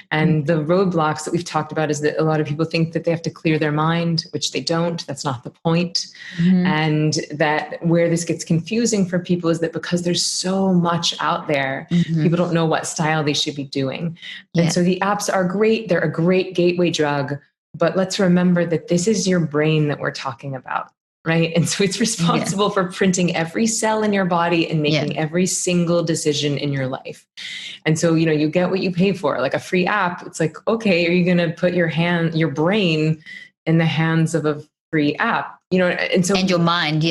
And the roadblocks that we've talked about is that a lot of people think that they have to clear their mind, which they don't. That's not the point. And that where this gets confusing for people is that because there's so much out there, people don't know what style they should be doing. And so the apps are great. They're a great gateway drug. But let's remember that this is your brain that we're talking about. Right. And so it's responsible for printing every cell in your body and making every single decision in your life. And so, you get what you pay for, like a free app. It's like, okay, are you going to put your brain in the hands of a free app? And your mind,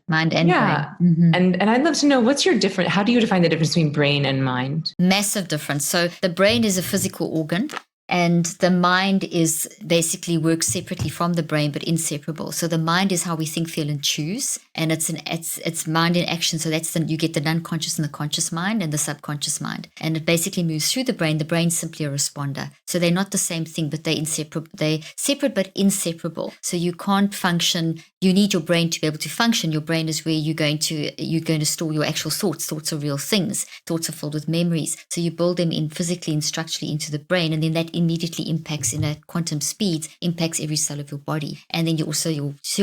mind and brain. And I'd love to know, how do you define the difference between brain and mind? Massive difference. So the brain is a physical organ. And the mind is basically works separately from the brain, but inseparable. So the mind is how we think, feel, and choose, and it's mind in action. So you get the unconscious and the conscious mind and the subconscious mind, and it basically moves through the brain. The brain's simply a responder. So they're not the same thing, but they're inseparable. They're separate but inseparable. So you can't function. You need your brain to be able to function. Your brain is where you're going to store your actual thoughts. Thoughts are real things. Thoughts are filled with memories. So you build them in physically and structurally into the brain, and then that immediately impacts in a quantum speeds, impacts every cell of your body. And then your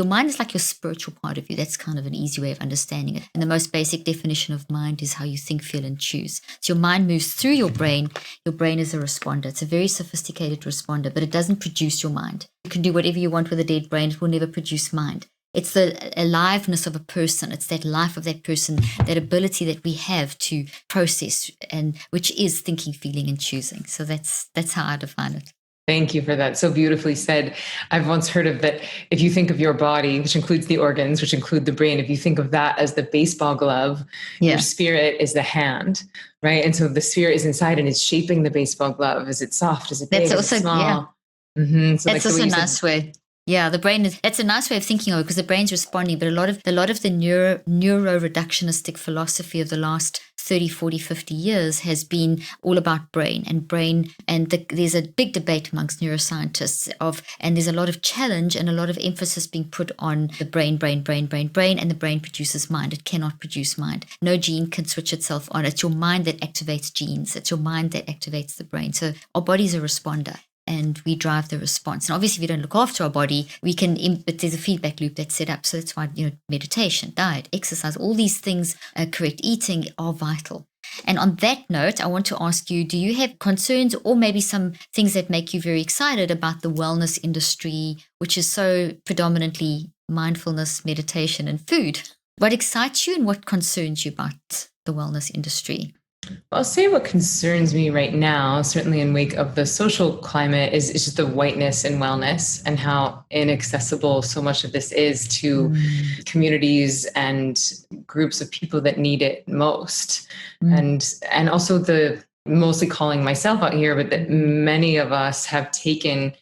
mind is like your spiritual part of you. That's kind of an easy way of understanding it. And the most basic definition of mind is how you think, feel, and choose. So your mind moves through your brain. Your brain is a responder. It's a very sophisticated responder, but it doesn't produce your mind. You can do whatever you want with a dead brain. It will never produce mind. It's the aliveness of a person. It's that life of that person, that ability that we have to process, and which is thinking, feeling, and choosing. So that's how I define it. Thank you for that. So beautifully said. I've once heard of that. If you think of your body, which includes the organs, which include the brain, if you think of that as the baseball glove, your spirit is the hand, right? And so the spirit is inside and it's shaping the baseball glove. Is it soft? Is it big? Is it small? So that's also a nice way. Yeah, the brain that's a nice way of thinking of it, because the brain's responding, but a lot of the neuro-reductionistic philosophy of the last 30, 40, 50 years has been all about brain. And there's a big debate amongst neuroscientists and there's a lot of challenge and a lot of emphasis being put on the brain, and the brain produces mind. It cannot produce mind. No gene can switch itself on. It's your mind that activates genes. It's your mind that activates the brain. So our body's a responder, and we drive the response. And obviously, if we don't look after our body, but there's a feedback loop that's set up. So that's why, meditation, diet, exercise, all these things, correct eating are vital. And on that note, I want to ask you, do you have concerns or maybe some things that make you very excited about the wellness industry, which is so predominantly mindfulness, meditation, and food? What excites you and what concerns you about the wellness industry? I'll say what concerns me right now, certainly in wake of the social climate, is just the whiteness in wellness and how inaccessible so much of this is to communities and groups of people that need it most. And also mostly calling myself out here, but that many of us have taken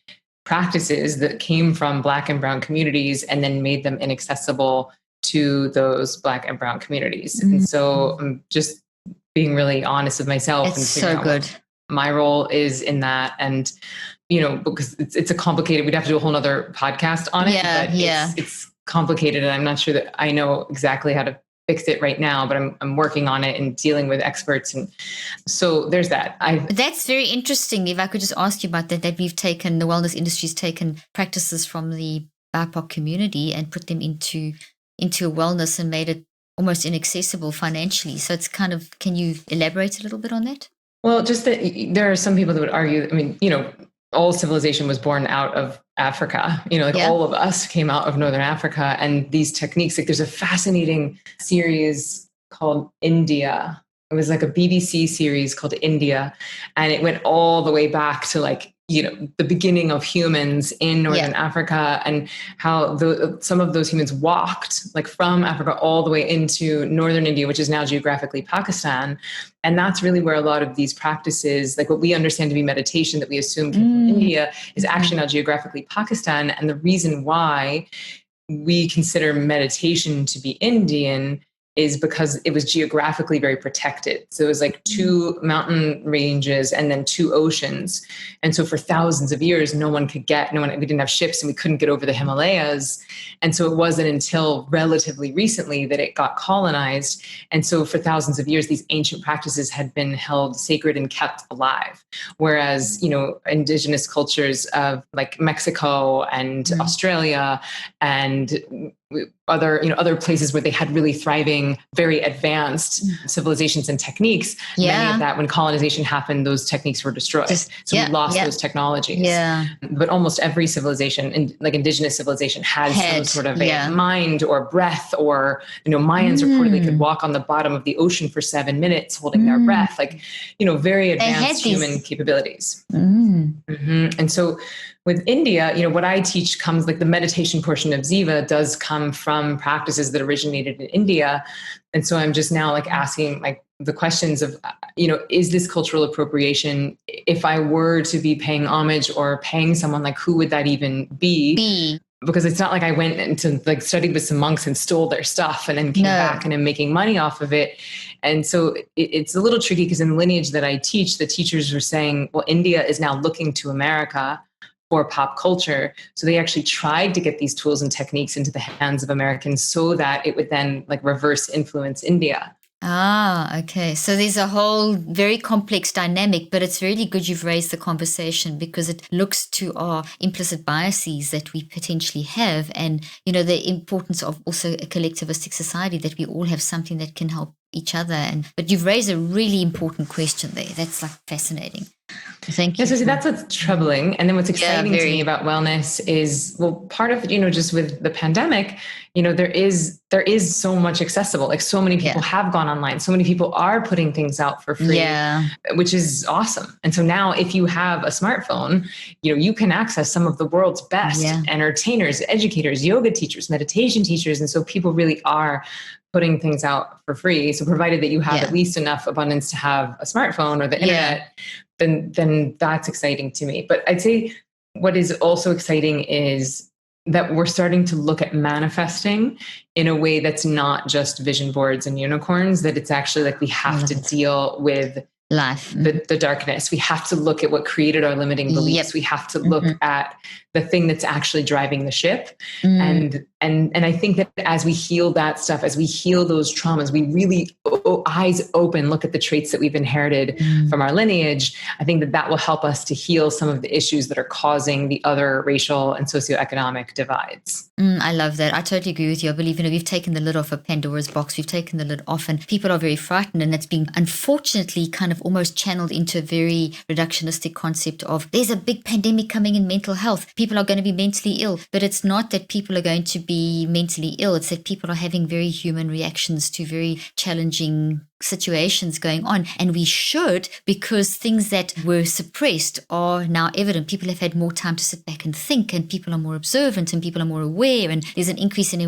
practices that came from Black and Brown communities and then made them inaccessible to those Black and Brown communities. And so I'm just being really honest with myself. It's so good. My role is in that. And, because it's a complicated, we'd have to do a whole nother podcast on it. It's complicated. And I'm not sure that I know exactly how to fix it right now, but I'm working on it and dealing with experts. And so there's that. That's very interesting. If I could just ask you about that the wellness industry's taken practices from the BIPOC community and put them into a wellness and made it almost inaccessible financially. So it's kind of, can you elaborate a little bit on that? Well, just that there are some people that would argue, all civilization was born out of Africa, all of us came out of Northern Africa, and these techniques, there's a fascinating series called India, It was like a BBC series called India, and it went all the way back to like, the beginning of humans in Northern Africa, and how some of those humans walked like from Africa all the way into Northern India, which is now geographically Pakistan. And that's really where a lot of these practices, like what we understand to be meditation that we assume came from India, is actually now geographically Pakistan. And the reason why we consider meditation to be Indian is because it was geographically very protected. So it was like 2 mountain ranges and then 2 oceans. And so for thousands of years, we didn't have ships and we couldn't get over the Himalayas. And so it wasn't until relatively recently that it got colonized. And so for thousands of years, these ancient practices had been held sacred and kept alive. Whereas, indigenous cultures of like Mexico and Australia and other places where they had really thriving, very advanced civilizations and techniques. Many of that, when colonization happened, those techniques were destroyed. We lost those technologies. Yeah. But almost every civilization, like indigenous civilization, has some sort of a mind or breath, or, Mayans reportedly could walk on the bottom of the ocean for 7 minutes holding their breath, like, very advanced human capabilities. And so with India, what I teach comes like the meditation portion of Ziva does come from practices that originated in India. And so I'm just now like asking like the questions of, is this cultural appropriation? If I were to be paying homage or paying someone, like who would that even be? Because it's not like I went into like studied with some monks and stole their stuff and then came back and I'm making money off of it. And so it's a little tricky because in the lineage that I teach, the teachers were saying, well, India is now looking to America for pop culture. So they actually tried to get these tools and techniques into the hands of Americans so that it would then like reverse influence India. Ah, okay. So there's a whole very complex dynamic, but it's really good you've raised the conversation because it looks to our implicit biases that we potentially have and, the importance of also a collectivistic society, that we all have something that can help each other. But you've raised a really important question there. That's like fascinating. Thank you. Yeah, so that's what's troubling. And then what's exciting to me about wellness is, well, part of, just with the pandemic, there is so much accessible. Like so many people have gone online. So many people are putting things out for free, which is awesome. And so now if you have a smartphone, you can access some of the world's best entertainers, educators, yoga teachers, meditation teachers. And so people really are putting things out for free. So provided that you have at least enough abundance to have a smartphone or the internet, then that's exciting to me. But I'd say what is also exciting is that we're starting to look at manifesting in a way that's not just vision boards and unicorns, that it's actually like we have to deal with life, the darkness. We have to look at what created our limiting beliefs. We have to look at the thing that's actually driving the ship. And I think that as we heal that stuff, as we heal those traumas, we really eyes open, look at the traits that we've inherited from our lineage. I think that will help us to heal some of the issues that are causing the other racial and socioeconomic divides. I love that. I totally agree with you. I believe, we've taken the lid off of Pandora's box. We've taken the lid off and people are very frightened, and it's been unfortunately kind of almost channeled into a very reductionistic concept of there's a big pandemic coming in mental health. People are going to be mentally ill, but it's not that people are going to be mentally ill. It's that people are having very human reactions to very challenging situations going on. And we should, because things that were suppressed are now evident. People have had more time to sit back and think, and people are more observant and people are more aware. And there's an increase in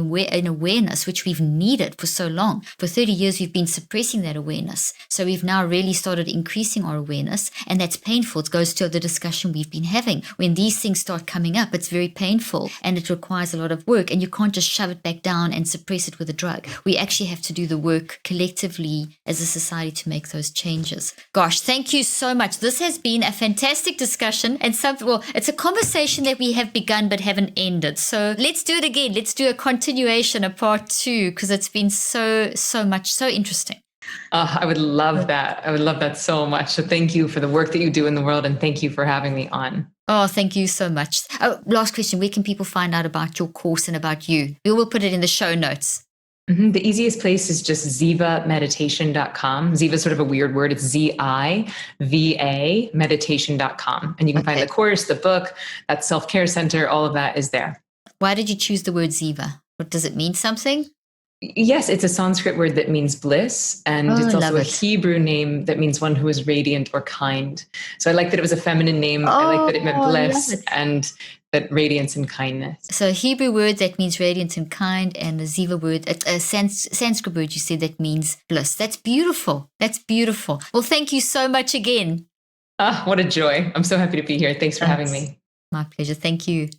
awareness, which we've needed for so long. For 30 years, we've been suppressing that awareness. So we've now really started increasing our awareness, and that's painful. It goes to the discussion we've been having. When these things start coming up, it's very painful and it requires a lot of work, and you can't just shove it back down and suppress it with a drug. We actually have to do the work collectively as a society to make those changes. Gosh, thank you so much. This has been a fantastic discussion, and it's a conversation that we have begun but haven't ended. So let's do it again. Let's do a continuation, a part 2, because it's been so much, so interesting. I would love that. I would love that so much. So thank you for the work that you do in the world, and thank you for having me on. Oh, thank you so much. Oh, last question. Where can people find out about your course and about you? We will put it in the show notes. The easiest place is just zivameditation.com. Ziva is sort of a weird word. It's Z-I-V-A meditation.com. And you can find the course, the book, that self-care center, all of that is there. Why did you choose the word Ziva? What does it mean, something? Yes, it's a Sanskrit word that means bliss, and Oh, it's also love a it. Hebrew name that means one who is radiant or kind. So I like that it was a feminine name. I like that it meant Oh, love bliss it. and that radiance and kindness. So a Hebrew word that means radiant and kind, and a Ziva word, a Sanskrit word you said that means bliss. That's beautiful. That's beautiful. Well, thank you so much again. Ah, what a joy. I'm so happy to be here. Thanks for having Thanks. me. My pleasure. Thank you.